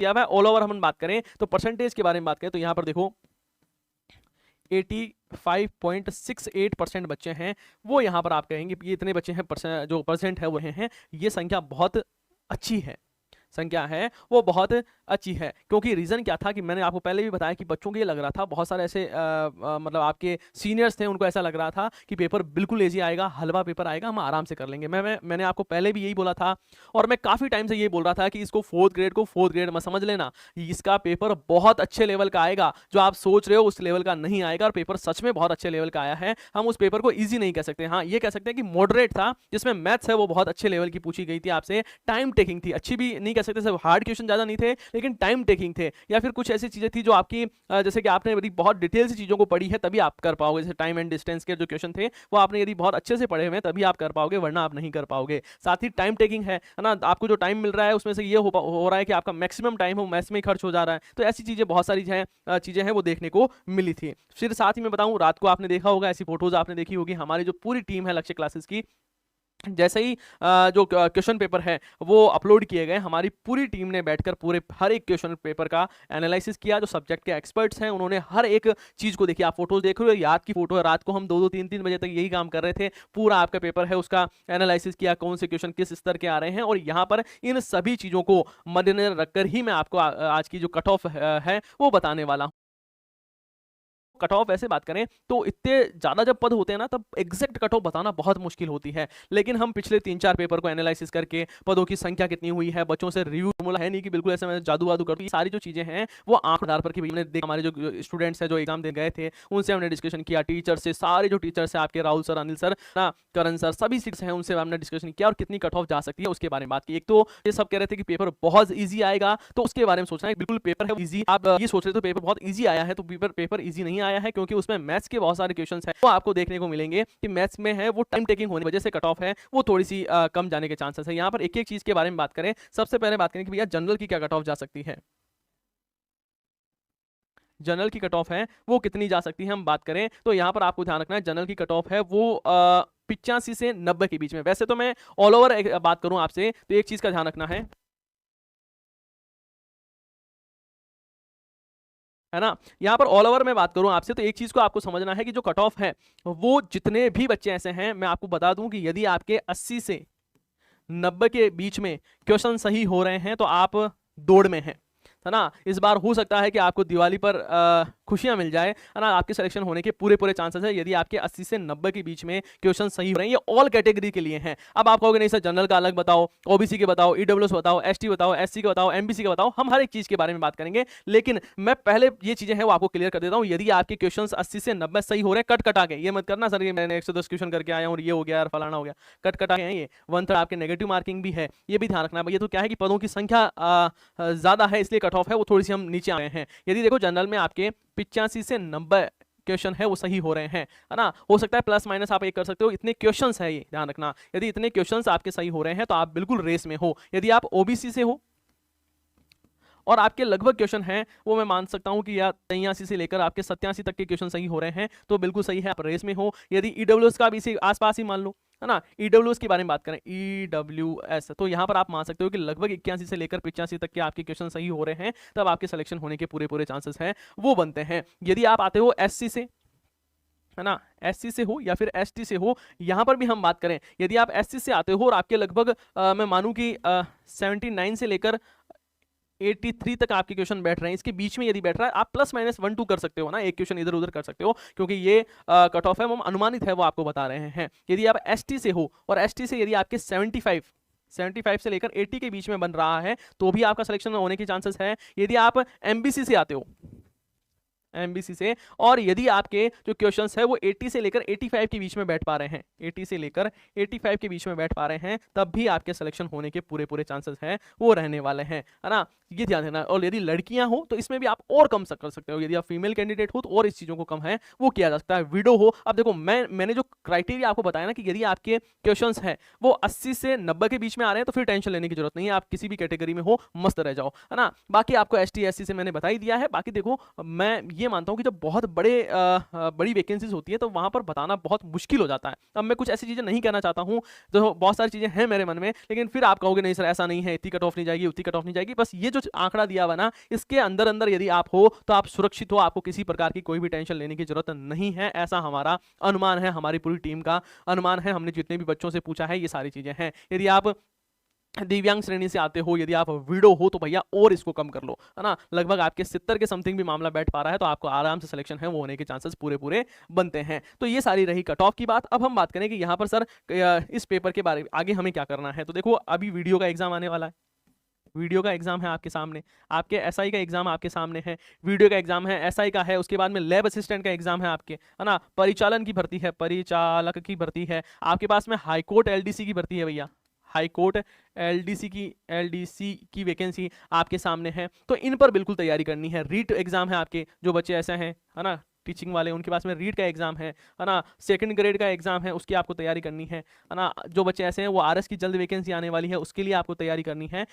दिया हुआ है। ऑल ओवर हम बात करें तो परसेंटेज के बारे में बात करें तो यहाँ पर देखो 85.68% बच्चे हैं वो यहाँ पर आप कहेंगे ये इतने बच्चे हैं जो परसेंट है वो हैं, ये संख्या बहुत अच्छी है, संख्या है वो बहुत अच्छी है। क्योंकि रीज़न क्या था कि मैंने आपको पहले भी बताया कि बच्चों को ये लग रहा था, बहुत सारे ऐसे मतलब आपके सीनियर्स थे उनको ऐसा लग रहा था कि पेपर बिल्कुल ईजी आएगा, हलवा पेपर आएगा, हम आराम से कर लेंगे। मैंने आपको पहले भी यही बोला था और मैं काफ़ी टाइम से यही बोल रहा था कि इसको फोर्थ ग्रेड में समझ लेना, इसका पेपर बहुत अच्छे लेवल का आएगा, जो आप सोच रहे हो उस लेवल का नहीं आएगा और पेपर सच में बहुत अच्छे लेवल का आया है। हम उस पेपर को ईजी नहीं कह सकते, हाँ ये कह सकते हैं कि मॉडरेट था, जिसमें मैथ्स है वो बहुत अच्छे लेवल की पूछी गई थी आपसे, टाइम टेकिंग थी, अच्छी भी नहीं कह सकते, सब हार्ड क्वेश्चन ज़्यादा नहीं थे लेकिन टाइम टेकिंग थे, या फिर कुछ ऐसी चीज़ें थी जो आपकी जैसे कि आपने यदि बहुत डिटेल से चीज़ों को पढ़ी है तभी आप कर पाओगे। जैसे टाइम एंड डिस्टेंस के जो क्वेश्चन थे वो आपने यदि बहुत अच्छे से पढ़े हुए हैं तभी आप कर पाओगे, वरना आप नहीं कर पाओगे। साथ ही टाइम टेकिंग है ना, आपको जो टाइम मिल रहा है उसमें से ये हो रहा है कि आपका मैक्सिमम टाइम हो मैथ्स में ही खर्च हो जा रहा है, तो ऐसी चीज़ें बहुत सारी चीज़ें हैं वो देखने को मिली थी। फिर साथ ही मैं बताऊँ, रात को आपने देखा होगा, ऐसी फोटोज आपने देखी होगी, हमारी जो पूरी टीम है लक्ष्य क्लासेस की, जैसे ही जो क्वेश्चन पेपर है वो अपलोड किए गए, हमारी पूरी टीम ने बैठकर पूरे हर एक क्वेश्चन पेपर का एनालिसिस किया। जो सब्जेक्ट के एक्सपर्ट्स हैं उन्होंने हर एक चीज़ को देखी। आप फोटोज देख रहे हो, याद की फोटो है, रात को हम 2-2 3-3 बजे तक यही काम कर रहे थे, पूरा आपका पेपर है उसका एनालिसिस किया, कौन से क्वेश्चन किस स्तर के आ रहे हैं, और यहाँ पर इन सभी चीज़ों को मद्देनजर रखकर ही मैं आपको आज की जो कट ऑफ है वो बताने वाला हूँ। कट ऑफ ऐसे बात करें तो इतने ज़्यादा जब पद होते हैं ना तब एग्जैक्ट कट ऑफ बताना बहुत मुश्किल होती है, लेकिन हम पिछले 3-4 पेपर को एनालिसिस करके पदों की संख्या कितनी हुई है, बच्चों से रिव्यू है नहीं कि बिल्कुल ऐसे मैं जादू वादू कर दूं, ये सारी जो चीज़ें हैं वो आंख आधार पर कि हमने देखा, हमारे जो स्टूडेंट्स हैं जो एग्जाम दे गए थे उनसे हमने डिस्कशन किया, टीचर से, सारे जो टीचर्स हैं आपके राहुल सर, अनिल सर ना, करण सर, सभी सीट्स हैं उनसे हमने डिस्कशन किया और कितनी कट ऑफ जा सकती है उसके बारे में बात की। एक तो ये सब कह रहे थे कि पेपर बहुत ईजी आएगा, तो उसके बारे में सोचना है बिल्कुल पेपर है ईजी, आप ये सोच रहे थे पेपर बहुत ईजी आया है, तो पेपर ईजी नहीं आया है, क्योंकि उसमें मैथ्स के बहुत सारे क्वेश्चंस हैं वो आपको देखने को मिलेंगे कि मैथ्स में है वो टाइम टेकिंग होने की वजह से कट ऑफ है वो थोड़ी सी कम जाने के चांसेस है। यहाँ पर एक एक चीज के बारे में बात करें, सबसे पहले बात करें कि भैया जनरल की क्या कट ऑफ जा सकती है, जनरल की कट ऑफ है वो कितनी जा सकती है हम बात करें तो यहाँ पर आपको ध्यान रखना है जनरल की कट ऑफ है वो 85 से 90 के बीच में। वैसे तो मैं ऑल ओवर बात करूं आपसे तो एक चीज का ध्यान रखना है ना, यहाँ पर ऑल ओवर में बात करूं आपसे तो एक चीज को आपको समझना है कि जो कट ऑफ है वो जितने भी बच्चे ऐसे हैं, मैं आपको बता दूं कि यदि आपके 80 से 90 के बीच में क्वेश्चन सही हो रहे हैं तो आप दौड़ में हैं, है ना। इस बार हो सकता है कि आपको दिवाली पर खुशियां मिल जाए, है ना, आपके सिलेक्शन होने के पूरे पूरे चांसेस है यदि आपके 80 से 90 के बीच में क्वेश्चन सही हो रहे हैं। ये ऑल कैटेगरी के लिए हैं। अब आप कहोगे नहीं सर जनरल का अलग बताओ, ओबीसी के बताओ, ईडब्ल्यूएस बताओ, एसटी बताओ, एससी के बताओ, एमबीसी के बताओ, हम हर एक चीज के बारे में बात करेंगे, लेकिन मैं पहले ये चीजें हैं वो आपको क्लियर कर देता हूँ। यदि आपके क्वेश्चन 80 से 90 सही हो रहे हैं, कट कटा के, ये मत करना सर ये मैंने 110 क्वेश्चन करके आया हूँ और ये हो गया यार फलाना हो गया, कट कटा के हैं ये 1/3 आपके नेगेटिव मार्किंग भी है, ये भी ध्यान रखना है। ये तो क्या है कि पदों की संख्या ज्यादा है इसलिए कट ऑफ है वो थोड़ी सी हम नीचे आ रहे हैं। यदि देखो जनरल में आपके 85 से 90 क्वेश्चन है वो सही हो रहे हैं, है ना, हो सकता है प्लस माइनस आप एक कर सकते हो, इतने क्वेश्चंस है ये ध्यान रखना। यदि इतने क्वेश्चंस आपके सही हो रहे हैं तो आप बिल्कुल रेस में हो। यदि आप ओबीसी से हो और आपके लगभग क्वेश्चन हैं वो मैं मान सकता हूं कि या 83 से लेकर आपके 87 तक के क्वेश्चन सही हो रहे हैं तो बिल्कुल सही है, आप रेस में हो। यदि ईडब्ल्यूएस का भी इसी आसपास ही मान लो, है ना, ईडब्ल्यूएस की बारे में बात करें, ईडब्ल्यूएस, तो यहाँ पर आप मान सकते हो कि लगभग 81 से लेकर 85 तक के आपके क्वेश्चन सही हो रहे हैं, तब आपके सिलेक्शन होने के पूरे पूरे चांसेस हैं वो बनते हैं। यदि आप आते हो एससी से, है ना, एससी से हो या फिर एसटी से हो, यहां पर भी हम बात करें, यदि आप एससी से आते हो और आपके लगभग मैं मानूं कि 79 से लेकर 83 तक आपके क्वेश्चन बैठ रहे हैं, इसके बीच में यदि बैठ रहा है आप प्लस माइनस 1-2 कर सकते हो ना, एक क्वेश्चन इधर उधर कर सकते हो, क्योंकि ये कट ऑफ है वो अनुमानित है वो आपको बता रहे हैं। यदि आप एसटी से हो और एसटी से यदि आपके 75 से लेकर 80 के बीच में बन रहा है तो भी आपका सिलेक्शन होने के चांसेस है। यदि आप एमबीसी से आते हो, एमबीसी से, और यदि आपके जो क्वेश्चंस है वो 80 से लेकर 85 के बीच में बैठ पा रहे हैं, 80 से लेकर 85 के बीच में बैठ पा रहे हैं, तब भी आपके सिलेक्शन होने के पूरे पूरे चांसेस हैं वो रहने वाले हैं, है ना, ये ध्यान देना। और यदि लड़कियां हो तो इसमें भी आप और कम कर सकते हो, यदि आप फीमेल कैंडिडेट हो तो और इस चीजों को कम है वो किया जा सकता है। विडो हो, अब देखो मैंने जो क्राइटेरिया आपको बताया ना कि यदि आपके क्वेश्चंस हैं वो 80 से 90 के बीच में आ रहे हैं तो फिर टेंशन लेने की जरूरत नहीं है, आप किसी भी कैटेगरी में हो मस्त रह जाओ, है ना। बाकी आपको एसटी एससी से मैंने बता ही दिया है। बाकी देखो मैं ये मानता हूँ कि जब बहुत बड़ी वैकेंसीज होती है तो वहाँ पर बताना बहुत मुश्किल हो जाता है। अब मैं कुछ ऐसी चीज़ें नहीं कहना चाहता हूँ, तो बहुत सारी चीज़ें हैं मेरे मन में, लेकिन फिर आप कहोगे नहीं सर ऐसा नहीं है, इतनी कट ऑफ नहीं जाएगी, उतनी कट ऑफ नहीं जाएगी। बस ये जो आंकड़ा दिया हुआ ना, इसके अंदर अंदर यदि आप हो तो आप सुरक्षित हो, आपको किसी प्रकार की कोई भी टेंशन लेने की जरूरत नहीं है, ऐसा हमारा अनुमान है, हमारी पूरी टीम का अनुमान है। हमने जितने भी बच्चों से पूछा है ये सारी चीजें हैं। यदि आप दिव्यांग श्रेणी से आते हो, यदि आप विडो हो, तो भैया और इसको कम कर लो, है ना। लगभग आपके 70 के समथिंग भी मामला बैठ पा रहा है, तो आपको आराम से सिलेक्शन है वो होने के चांसेस पूरे पूरे बनते हैं। तो ये सारी रही कट ऑफ की बात। अब हम बात करें कि यहाँ पर सर इस पेपर के बारे में आगे हमें क्या करना है। तो देखो अभी वीडियो का एग्जाम आने वाला है, वीडियो का एग्जाम है आपके सामने, आपके एसआई का एग्जाम आपके सामने है, वीडियो का एग्जाम है, एसआई का है, उसके बाद में लैब असिस्टेंट का एग्जाम है आपके, है ना। परिचालन की भर्ती है, परिचालक की भर्ती है आपके पास में, हाईकोर्ट एलडीसी की भर्ती है भैया, हाईकोर्ट एलडीसी की वैकेंसी आपके सामने है। तो इन पर बिल्कुल तैयारी करनी है। रीट एग्जाम है आपके, जो बच्चे ऐसे हैं, है ना, टीचिंग वाले, उनके पास में रीट का एग्जाम है ना। सेकंड ग्रेड का एग्जाम है, उसकी आपको तैयारी करनी है ना। जो बच्चे ऐसे हैं वो आरएस की जल्द वैकेंसी आने वाली है, उसके लिए आपको तैयारी करनी है।